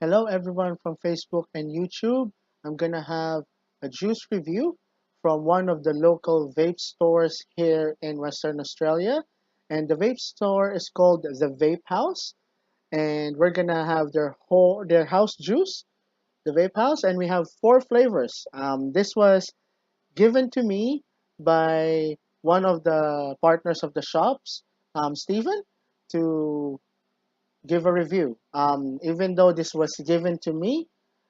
Hello everyone from Facebook and YouTube. I'm gonna have a juice review from one of the local vape stores here in Western Australia. And the vape store is called the V8pe House. And we're gonna have their house juice, the V8pe House, and we have four flavors. This was given to me by one of the partners of the shops, Stephen, to give a review. Even though this was given to me,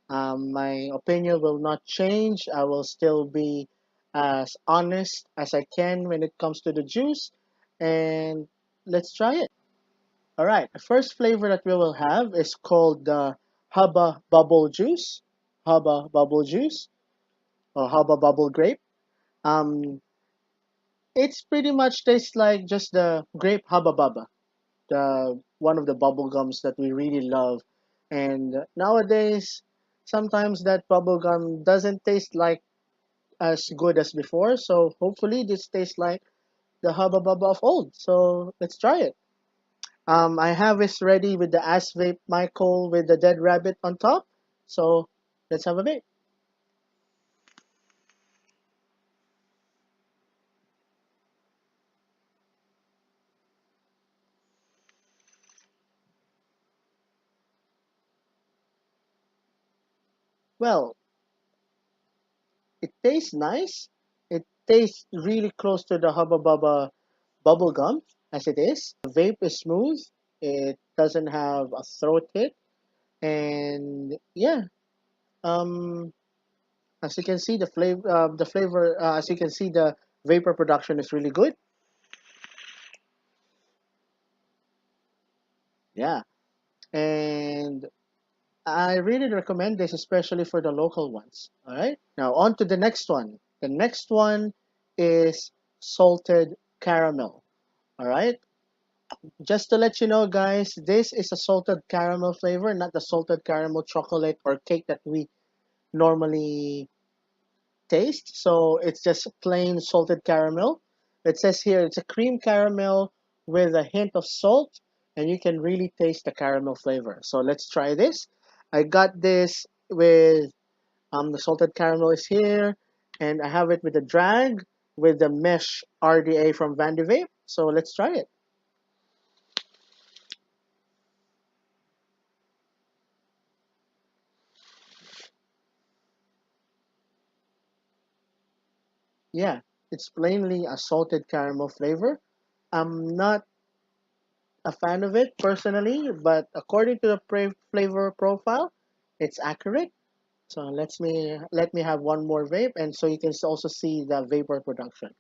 my opinion will not change. I will still be as honest as I can when it comes to the juice. And let's try it. All right, the first flavor that we will have is called the Hubba Bubble Juice. Hubba Bubble Juice or Hubba Bubble Grape. Um, it's pretty much tastes like just the grape Hubba Bubba, the one of the bubble gums that we really love. And nowadays, sometimes that bubble gum doesn't taste like as good as before. So hopefully this tastes like the Hubba Bubba of old. So let's try it. I have this ready with the Ass Vape Michael with the dead rabbit on top. So let's have a vape. Well, it tastes nice. It tastes really close to the Hubba Bubba bubble gum as it is. The vape is smooth. It doesn't have a throat hit. And yeah, um, as you can see, the flavor, as you can see, the vapor production is really good. Yeah, and I really recommend this, especially for the local ones. All right, now on to the next one. The next one is salted caramel. All right, just to let you know, guys, this is a salted caramel flavor, not the salted caramel chocolate or cake that we normally taste. So it's just plain salted caramel. It says here it's a cream caramel with a hint of salt, and you can really taste the caramel flavor. So let's try this. I got this with the salted caramel is here, and I have it with the drag with the mesh RDA from Vape. So let's try it. Yeah, it's plainly a salted caramel flavor. I'm not a fan of it personally, but according to the flavor profile, it's accurate. So let me have one more vape, and so you can also see the vapor production.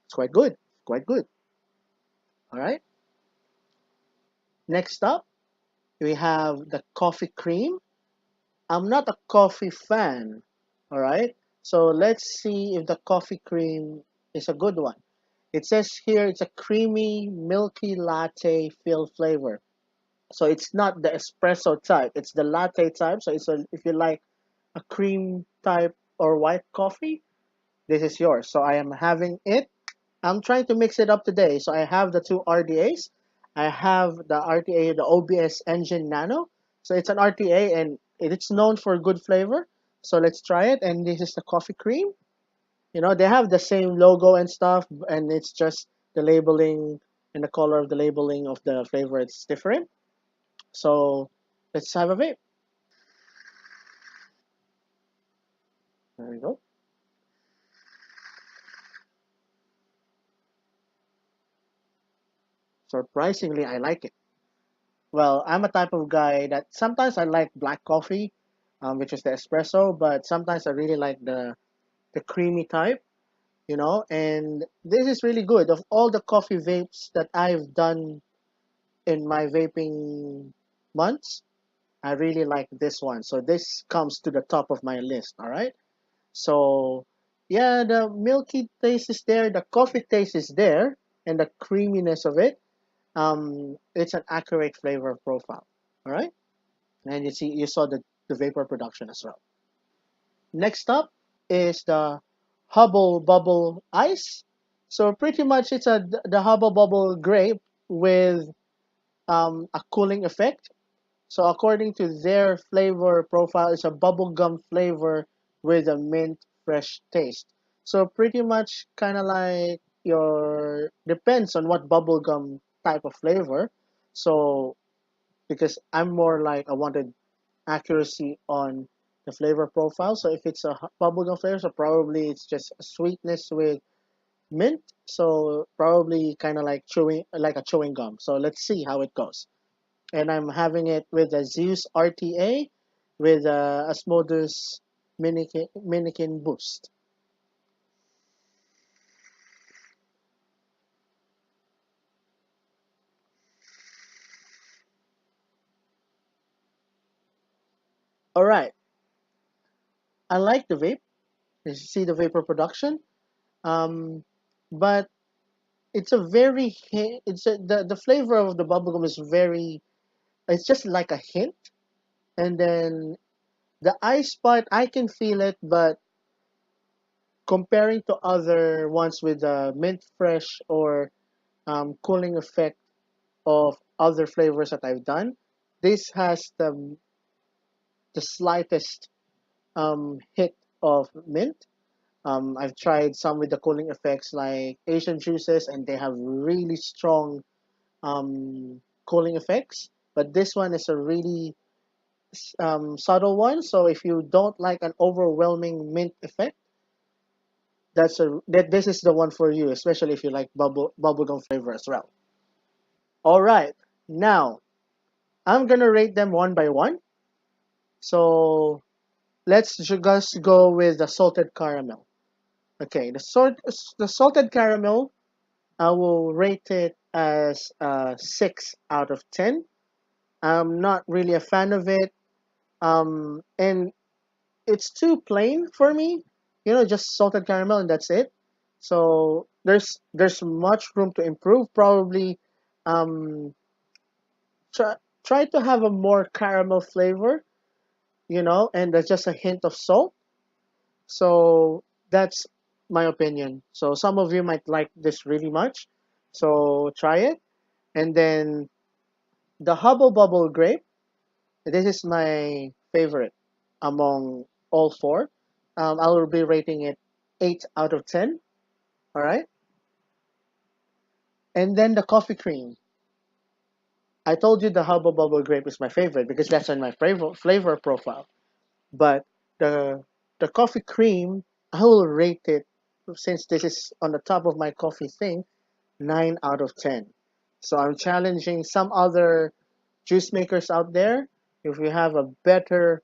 It's quite good, quite good. All right. Next up, we have the coffee cream. I'm not a coffee fan. All right. So let's see if the coffee cream is a good one. It says here it's a creamy, milky latte feel flavor. So it's not the espresso type, it's the latte type. So if you like a cream type or white coffee, this is yours. So I am having it. I'm trying to mix it up today. So I have the two RDAs. I have the RTA, the OBS Engine Nano. So it's an RTA and it's known for good flavor. So let's try it. And this is the coffee cream. You know, they have the same logo and stuff, and it's just the labeling and the color of the labeling of the flavor. It's different. So let's have a vape. There we go. Surprisingly, I like it. Well, I'm a type of guy that sometimes I like black coffee, which is the espresso, but sometimes I really like the creamy type, you know. And this is really good. Of all the coffee vapes that I've done in my vaping months, I really like this one. So this comes to the top of my list. All right. So yeah, the milky taste is there, the coffee taste is there, and the creaminess of it. It's an accurate flavor profile. All right, and you saw the vapor production as well. Next up is the Hubble Bubble Ice. So pretty much it's the Hubble Bubble Grape with a cooling effect. So according to their flavor profile, it's a bubblegum flavor with a mint fresh taste. So pretty much kind of like your depends on what bubblegum type of flavor. So because I'm more like I wanted accuracy on the flavor profile. So if it's a bubblegum flavor, so probably it's just a sweetness with mint. So probably kind of like chewing like a chewing gum. So let's see how it goes. And I'm having it with a Zeus RTA with a Asmodus Minikin Boost. All right, I like the vape. You see the vapor production, um, but it's a very the flavor of the bubblegum is very. It's just like a hint, and then the ice part I can feel it, but comparing to other ones with mint fresh or cooling effect of other flavors that I've done, this has the slightest hit of mint. I've tried some with the cooling effects like Asian juices, and they have really strong cooling effects. But this one is a really subtle one. So if you don't like an overwhelming mint effect, this is the one for you, especially if you like bubblegum flavor as well. All right, now I'm gonna rate them one by one. So let's just go with the salted caramel. Okay, the salted caramel, I will rate it as a 6 out of 10. I'm not really a fan of it. And it's too plain for me. You know, just salted caramel and that's it. So there's much room to improve. Probably um try try to have a more caramel flavor, and there's just a hint of salt. So that's my opinion. So some of you might like this really much. So try it. And then the Hubble Bubble Grape. This is my favorite among all four. I will be rating it 8 out of 10. All right. And then the coffee cream. I told you the Hubble Bubble Grape is my favorite because that's on my flavor profile. But the the coffee cream, I will rate it, since this is on the top of my coffee thing, 9 out of 10. So I'm challenging some other juice makers out there. If you have a better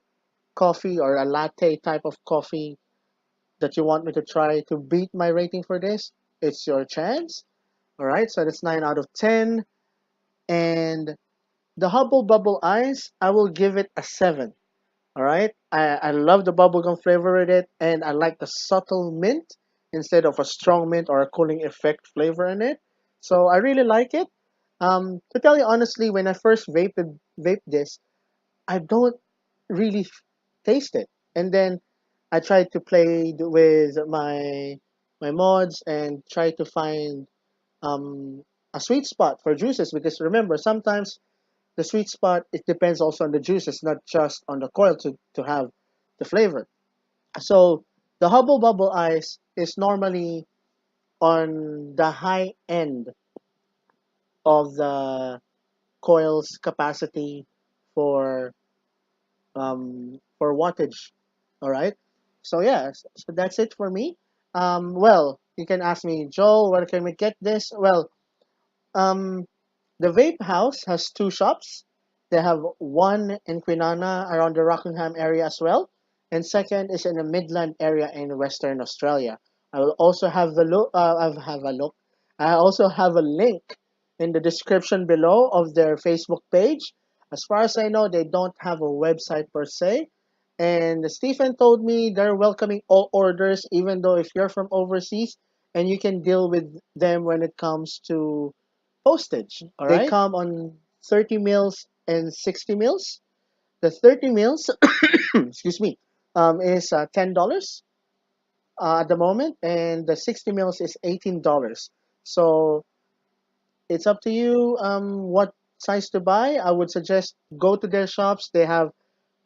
coffee or a latte type of coffee that you want me to try to beat my rating for this, it's your chance. All right, so that's 9 out of 10. And the Hubble Bubble Ice, I will give it a 7. All right. I love the bubblegum flavor in it, and I like the subtle mint instead of a strong mint or a cooling effect flavor in it. So I really like it. To tell you honestly, when I first vaped this, I don't really taste it. And then I tried to play with my mods and try to find um, a sweet spot for juices, because remember, sometimes the sweet spot, it depends also on the juices, not just on the coil to have the flavor. So the Hubble Bubble Ice is normally on the high end of the coil's capacity for for wattage. All right. So yeah, so that's it for me. Well, you can ask me, Joel, where can we get this? Well, um, the Vape House has two shops. They have one in Kwinana around the Rockingham area as well, and second is in the Midland area in Western Australia. I will also have the look. I have a look. I also have a link in the description below of their Facebook page. As far as I know, they don't have a website per se. And Stephen told me they're welcoming all orders, even though if you're from overseas, and you can deal with them when it comes to postage. All They right. come on 30 mils and 60 mils. The 30 mils, excuse me, is $10 at the moment, and the 60 mils is $18. So it's up to you what size to buy, I would suggest go to their shops. They have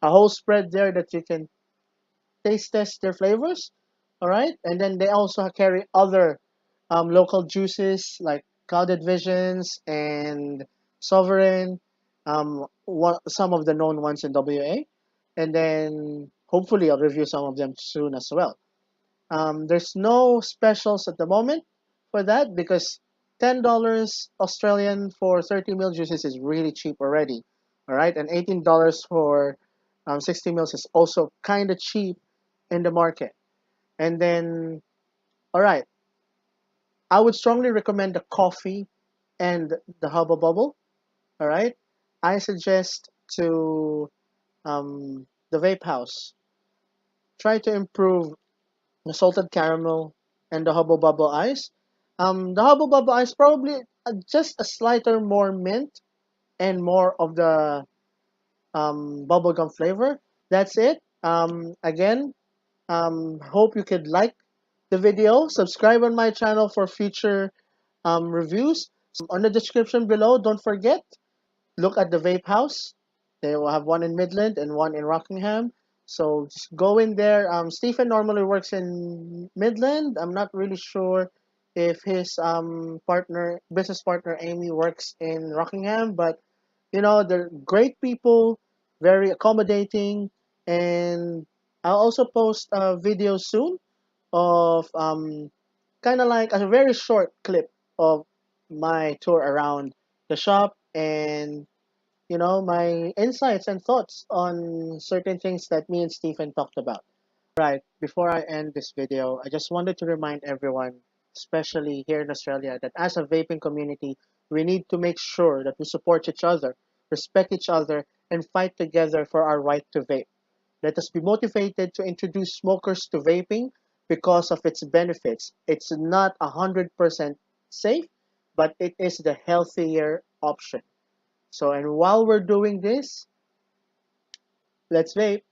a whole spread there that you can taste test their flavors. All right, and then they also carry other local juices like Clouded Visions and Sovereign, some of the known ones in WA, and then hopefully I'll review some of them soon as well. There's no specials at the moment for that because $10 Australian for 30 ml juices is really cheap already. All right, and $18 for 60 mils is also kind of cheap in the market. And then, all right, I would strongly recommend the coffee and the Hubba Bubble. All right, I suggest to the Vape House try to improve the salted caramel and the Hubble Bubble Ice. The Hubble Bubble Ice probably just a slighter more mint and more of the bubblegum flavor. That's it. Again, hope you could like the video, subscribe on my channel for future reviews. On the description below, don't forget, look at the Vape House. They will have one in Midland and one in Rockingham. So just go in there. Stephen normally works in Midland. I'm not really sure if his business partner Amy works in Rockingham, but they're great people, very accommodating, and I'll also post a video soon of kind of like a very short clip of my tour around the shop and my insights and thoughts on certain things that me and Stephen talked about. Right, before I end this video, I just wanted to remind everyone, especially here in Australia, that as a vaping community, we need to make sure that we support each other, respect each other, and fight together for our right to vape. Let us be motivated to introduce smokers to vaping because of its benefits. It's not 100% safe, but it is the healthier option. So, and while we're doing this, let's vape.